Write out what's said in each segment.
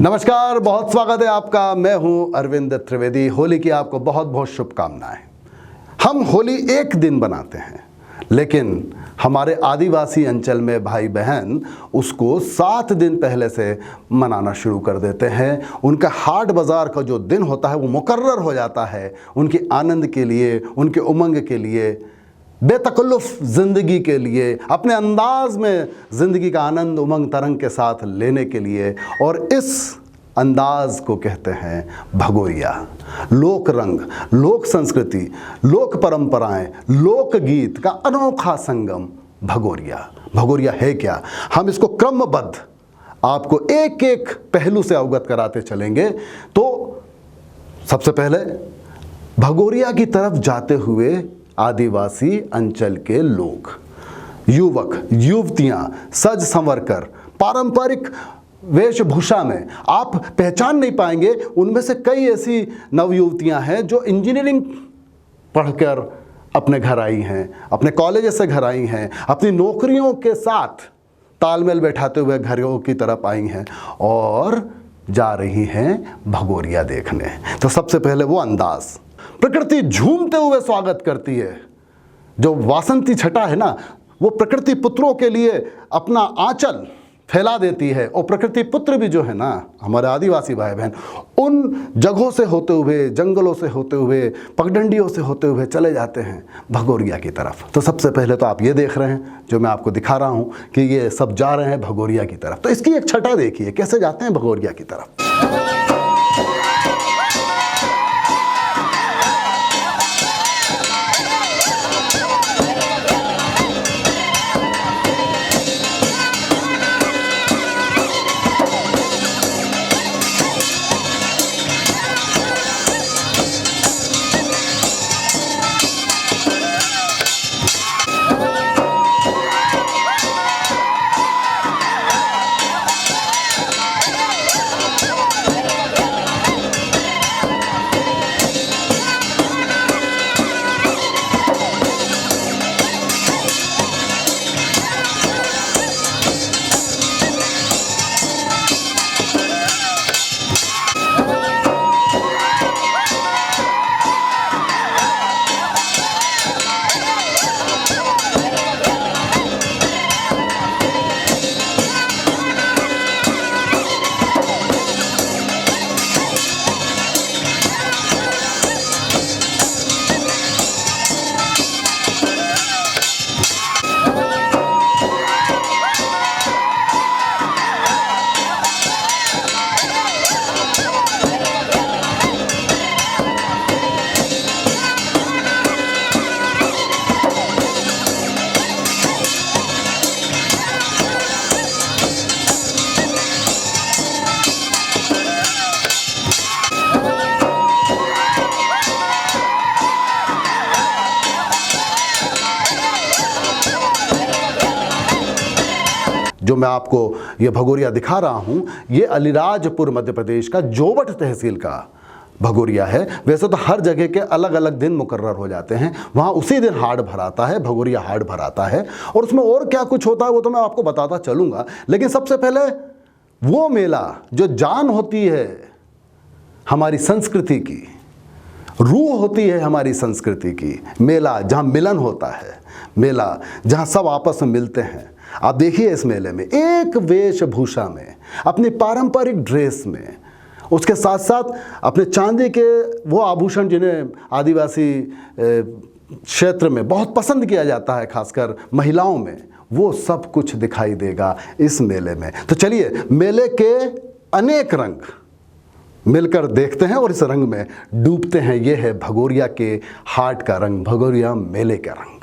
नमस्कार, बहुत स्वागत है आपका। मैं हूं अरविंद त्रिवेदी। होली की आपको बहुत बहुत शुभकामनाएं। हम होली एक दिन बनाते हैं, लेकिन हमारे आदिवासी अंचल में भाई बहन उसको 7 दिन पहले से मनाना शुरू कर देते हैं। उनका हाट बाज़ार का जो दिन होता है वो मुकर्रर हो जाता है उनके आनंद के लिए, उनके उमंग के लिए, बेतकल्लुफ़ ज़िंदगी के लिए, अपने अंदाज में ज़िंदगी का आनंद उमंग तरंग के साथ लेने के लिए। और इस अंदाज को कहते हैं भगोरिया। लोक रंग, लोक संस्कृति, लोक परंपराएं, लोक गीत का अनोखा संगम भगोरिया। भगोरिया है क्या? हम इसको क्रमबद्ध आपको एक एक पहलू से अवगत कराते चलेंगे। तो सबसे पहले भगोरिया की तरफ जाते हुए आदिवासी अंचल के लोग, युवक युवतियां सज संवर कर पारंपरिक वेशभूषा में आप पहचान नहीं पाएंगे। उनमें से कई ऐसी नवयुवतियां हैं जो इंजीनियरिंग पढ़कर अपने घर आई हैं, अपने कॉलेज से घर आई हैं, अपनी नौकरियों के साथ तालमेल बैठाते हुए घरों की तरफ आई हैं और जा रही हैं भगोरिया देखने। तो सबसे पहले वो अंदाज, प्रकृति झूमते हुए स्वागत करती है। जो वासंती छटा है ना, वो प्रकृति पुत्रों के लिए अपना आंचल फैला देती है। और प्रकृति पुत्र भी जो है ना, हमारे आदिवासी भाई बहन, उन जगहों से होते हुए, जंगलों से होते हुए, पगडंडियों से होते हुए चले जाते हैं भगोरिया की तरफ। तो सबसे पहले तो आप ये देख रहे हैं, जो मैं आपको दिखा रहा हूँ कि ये सब जा रहे हैं भगोरिया की तरफ। तो इसकी एक छटा देखिए, कैसे जाते हैं भगोरिया की तरफ। जो मैं आपको ये भगोरिया दिखा रहा हूँ, ये अलीराजपुर मध्य प्रदेश का जोवट तहसील का भगोरिया है। वैसे तो हर जगह के अलग अलग दिन मुकर्रर हो जाते हैं, वहाँ उसी दिन हाट भराता है, भगोरिया हाट भराता है। और उसमें और क्या कुछ होता है वो तो मैं आपको बताता चलूँगा। लेकिन सबसे पहले वो मेला जो जान होती है हमारी संस्कृति की, रूह होती है हमारी संस्कृति की, मेला जहाँ मिलन होता है, मेला जहाँ सब आपस में मिलते हैं। आप देखिए इस मेले में एक वेशभूषा में, अपनी पारंपरिक ड्रेस में, उसके साथ साथ अपने चांदी के वो आभूषण जिन्हें आदिवासी क्षेत्र में बहुत पसंद किया जाता है, खासकर महिलाओं में, वो सब कुछ दिखाई देगा इस मेले में। तो चलिए मेले के अनेक रंग मिलकर देखते हैं और इस रंग में डूबते हैं। ये है भगोरिया के हाट का रंग, भगोरिया मेले का रंग।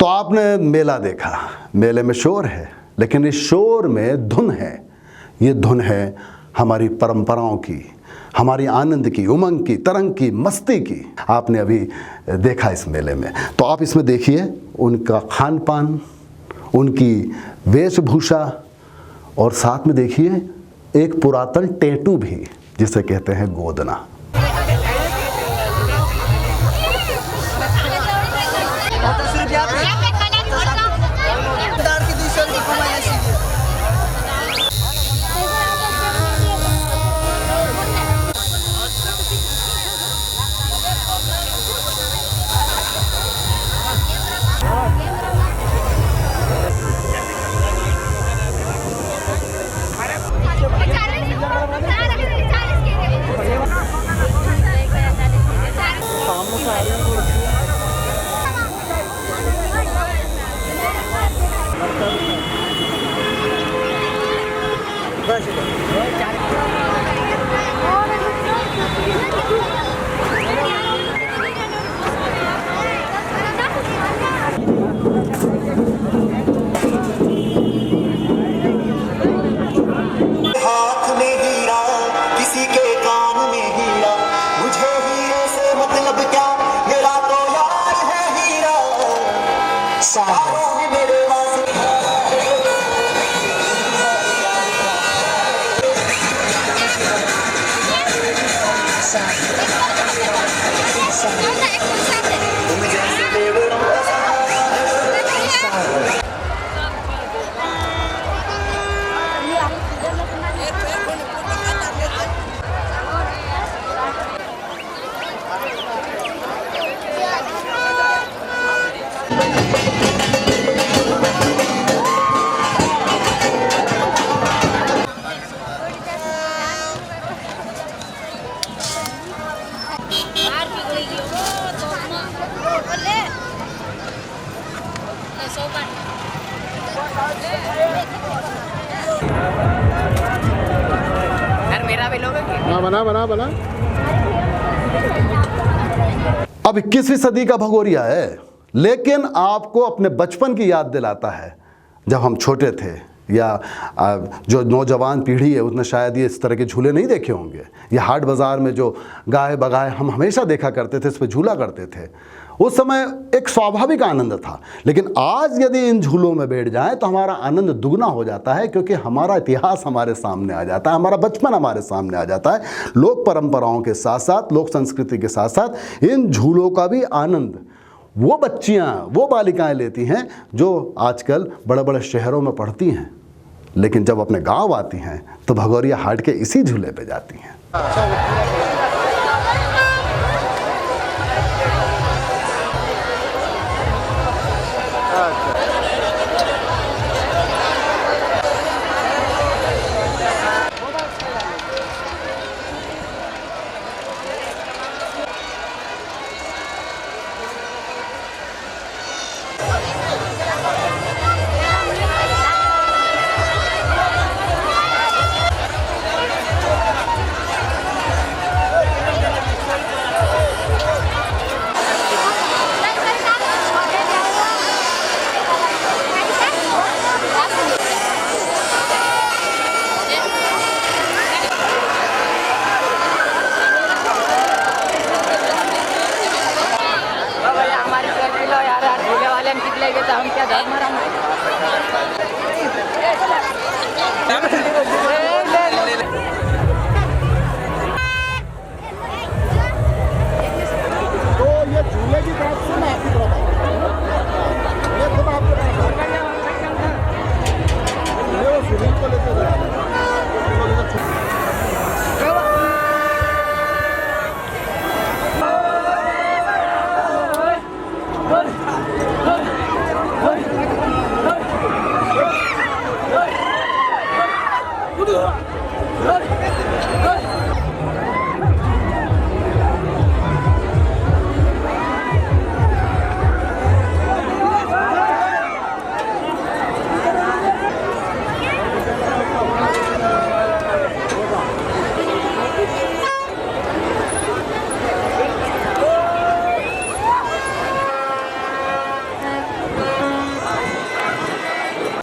तो आपने मेला देखा, मेले में शोर है, लेकिन इस शोर में धुन है। ये धुन है हमारी परंपराओं की, हमारी आनंद की, उमंग की, तरंग की, मस्ती की। आपने अभी देखा इस मेले में, तो आप इसमें देखिए उनका खान पान, उनकी वेशभूषा, और साथ में देखिए एक पुरातन टेटू भी, जिसे कहते हैं गोदना। बना। अब 21वीं सदी का भगोरिया है, लेकिन आपको अपने बचपन की याद दिलाता है जब हम छोटे थे, या जो नौजवान पीढ़ी है उसने शायद ये इस तरह के झूले नहीं देखे होंगे। ये हाट बाज़ार में जो गाय बगाए हम हमेशा देखा करते थे, इस पर झूला करते थे। उस समय एक स्वाभाविक आनंद था, लेकिन आज यदि इन झूलों में बैठ जाएं तो हमारा आनंद दुगना हो जाता है, क्योंकि हमारा इतिहास हमारे सामने आ जाता है, हमारा बचपन हमारे सामने आ जाता है। लोक परंपराओं के साथ साथ, लोक संस्कृति के साथ साथ इन झूलों का भी आनंद वो बच्चियाँ, वो बालिकाएं लेती हैं जो आजकल बड़े बड़े शहरों में पढ़ती हैं, लेकिन जब अपने गांव आती हैं तो भगोरिया हाट के इसी झूले पे जाती हैं।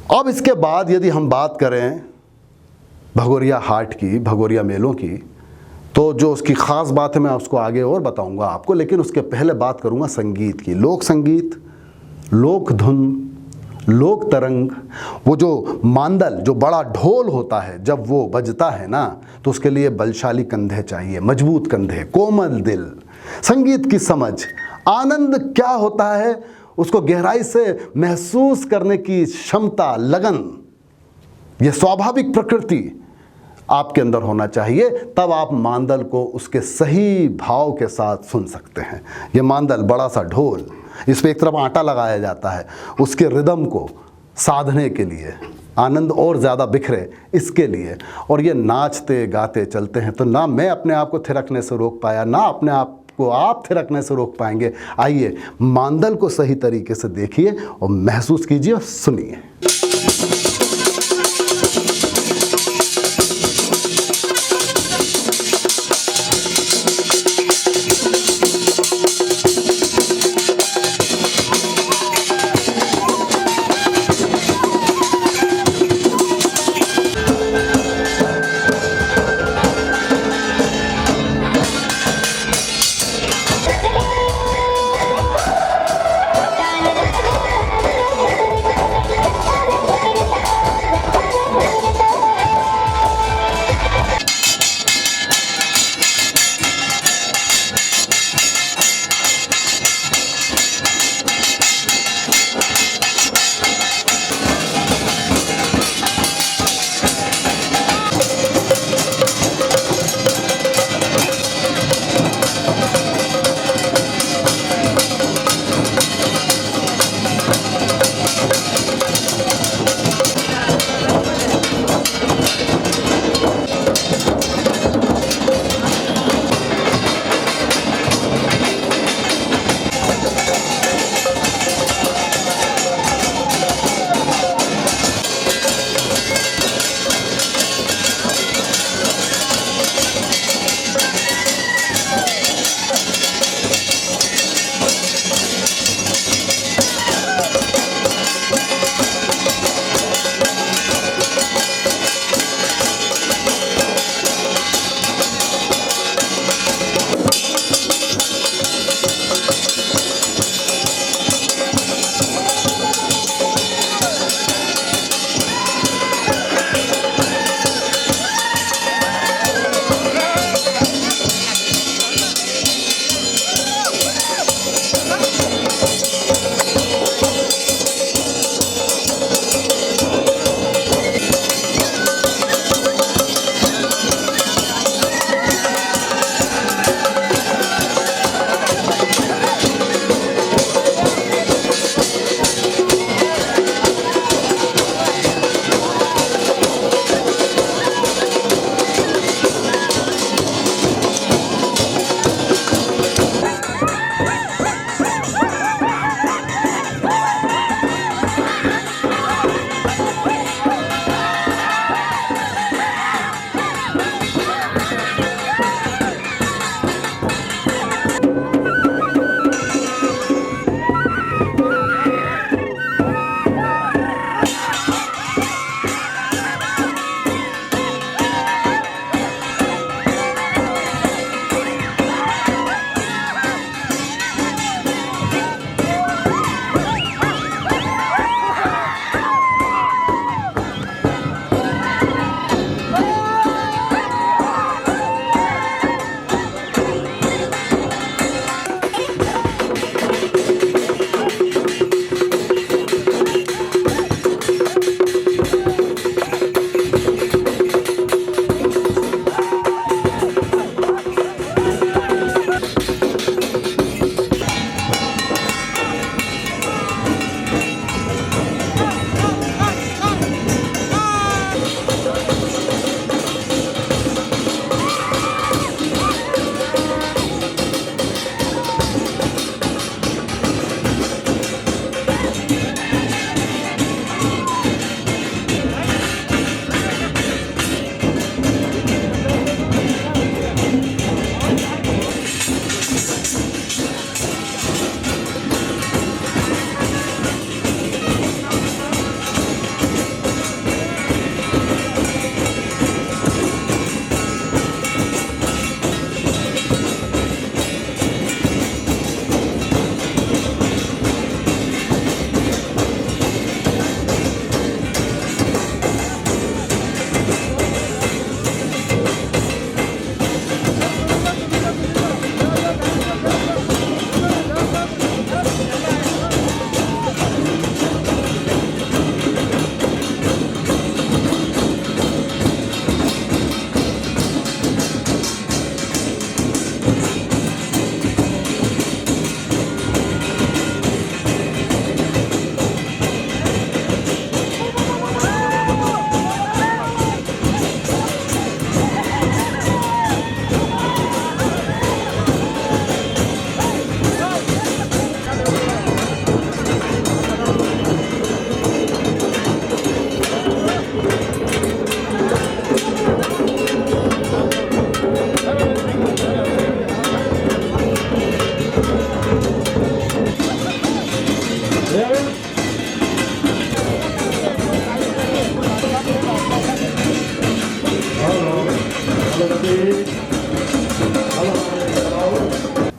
अब इसके बाद यदि हम बात करें भगोरिया हाट की, भगोरिया मेलों की, तो जो उसकी ख़ास बात है मैं उसको आगे और बताऊंगा आपको, लेकिन उसके पहले बात करूंगा संगीत की। लोक संगीत, लोक धुन, लोक तरंग, वो जो मांदल, जो बड़ा ढोल होता है, जब वो बजता है ना तो उसके लिए बलशाली कंधे चाहिए, मजबूत कंधे, कोमल दिल, संगीत की समझ, आनंद क्या होता है उसको गहराई से महसूस करने की क्षमता, लगन, ये स्वाभाविक प्रकृति आपके अंदर होना चाहिए। तब आप मांदल को उसके सही भाव के साथ सुन सकते हैं। ये मांदल, बड़ा सा ढोल, इस पे एक तरफ आटा लगाया जाता है उसके रिदम को साधने के लिए, आनंद और ज़्यादा बिखरे इसके लिए। और ये नाचते गाते चलते हैं, तो ना मैं अपने आप को थिरकने से रोक पाया, ना अपने आप को आप थिरकने से रोक पाएंगे। आइए मांदल को सही तरीके से देखिए और महसूस कीजिए और सुनिए।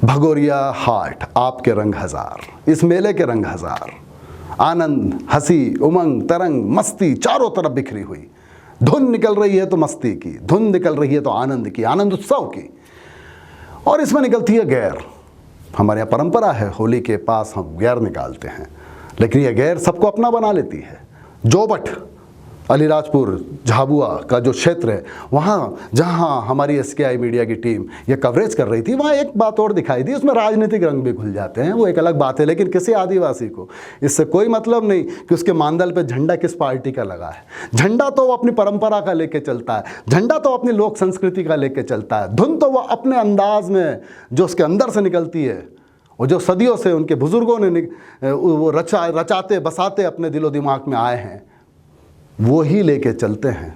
भगोरिया हाट, आपके रंग हजार, इस मेले के रंग हजार। आनंद, हंसी, उमंग, तरंग, मस्ती चारों तरफ बिखरी हुई। धुन निकल रही है तो मस्ती की, धुन निकल रही है तो आनंद की, आनंद उत्सव की, और इसमें निकलती है गैर। हमारे यहाँ परंपरा है, होली के पास हम गैर निकालते हैं, लेकिन यह गैर सबको अपना बना लेती है। जोबट, अलीराजपुर, झाबुआ का जो क्षेत्र है, वहाँ जहाँ हमारी एसकेआई मीडिया की टीम ये कवरेज कर रही थी, वहाँ एक बात और दिखाई दी। उसमें राजनीतिक रंग भी घुल जाते हैं, वो एक अलग बात है। लेकिन किसी आदिवासी को इससे कोई मतलब नहीं कि उसके मानदल पे झंडा किस पार्टी का लगा है। झंडा तो वो अपनी परंपरा का लेके चलता है, झंडा तो अपनी लोक संस्कृति का लेके चलता है, धुन तो वो अपने अंदाज में जो उसके अंदर से निकलती है, और जो सदियों से उनके बुजुर्गों ने वो रचाते बसाते अपने दिलो दिमाग में आए हैं, वो ही लेके चलते हैं।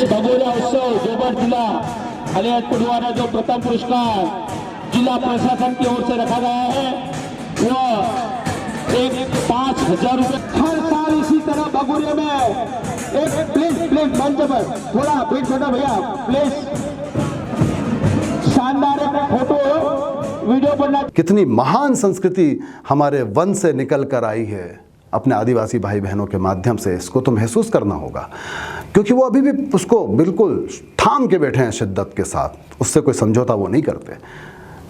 भगोरिया उत्सव जोबर जिला अलीराजपुर द्वारा जो प्रथम पुरस्कार जिला प्रशासन की ओर से रखा गया है, वह एक 5,000 रुपये। हर साल इसी तरह भगोरिया में एक प्लीज मंच पर थोड़ा प्लीज छोटा भैया प्लीज शानदार एक फोटो वीडियो बनना। कितनी महान संस्कृति हमारे वन से निकल कर आई है अपने आदिवासी भाई बहनों के माध्यम से, इसको तो महसूस करना होगा, क्योंकि वो अभी भी उसको बिल्कुल थाम के बैठे हैं शिद्दत के साथ, उससे कोई समझौता वो नहीं करते।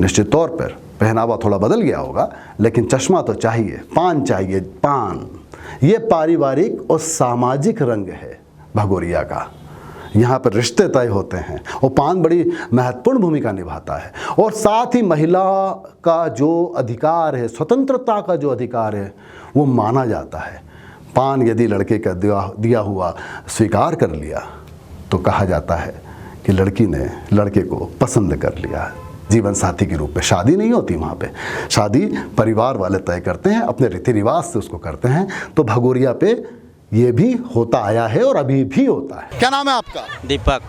निश्चित तौर पर पहनावा थोड़ा बदल गया होगा, लेकिन चश्मा तो चाहिए, पान चाहिए, पान। ये पारिवारिक और सामाजिक रंग है भगोरिया का। यहाँ पर रिश्ते तय होते हैं और पान बड़ी महत्वपूर्ण भूमिका निभाता है। और साथ ही महिला का जो अधिकार है, स्वतंत्रता का जो अधिकार है, वो माना जाता है। पान यदि लड़के का दिया हुआ स्वीकार कर लिया तो कहा जाता है कि लड़की ने लड़के को पसंद कर लिया, जीवन साथी के रूप में। शादी नहीं होती वहाँ पे, शादी परिवार वाले तय करते हैं, अपने रीति रिवाज से उसको करते हैं। तो भगोरिया पे ये भी होता आया है और अभी भी होता है। क्या नाम है आपका? दीपक।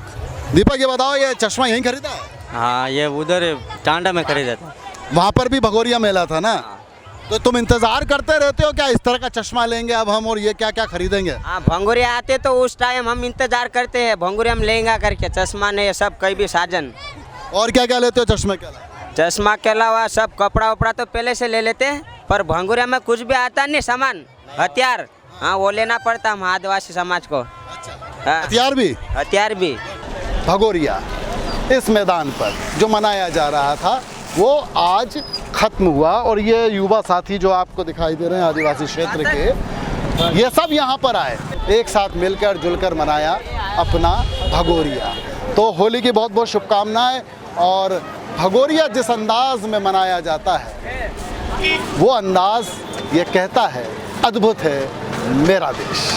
दीपक, ये बताओ, ये चश्मा यहीं खरीदा है? हाँ, ये उधर टांडा में खरीदा था। वहाँ पर भी भगोरिया मेला था ना? तो तुम इंतजार करते रहते हो क्या, इस तरह का चश्मा लेंगे अब हम और ये क्या क्या खरीदेंगे? हाँ, भंगुरिया आते तो उस टाइम हम इंतजार करते हैं, भंगुरिया हम लेंगे करके, चश्मा ने सब कई भी साजन। और क्या क्या लेते हो चश्मे के अलावा? चश्मा के अलावा सब कपड़ा वपड़ा तो पहले से ले लेते हैं, पर भंगुरिया में कुछ भी आता नहीं सामान, हथियार, हाँ वो लेना पड़ता हम आदिवासी समाज को। हाँ, हथियार भी। भगोरिया इस मैदान पर जो मनाया जा रहा था वो आज खत्म हुआ, और ये युवा साथी जो आपको दिखाई दे रहे हैं आदिवासी क्षेत्र के, ये सब यहाँ पर आए, एक साथ मिलकर जुलकर मनाया अपना भगोरिया। तो होली की बहुत बहुत शुभकामनाएं। और भगोरिया जिस अंदाज में मनाया जाता है, वो अंदाज ये कहता है, अद्भुत है मेरा देश।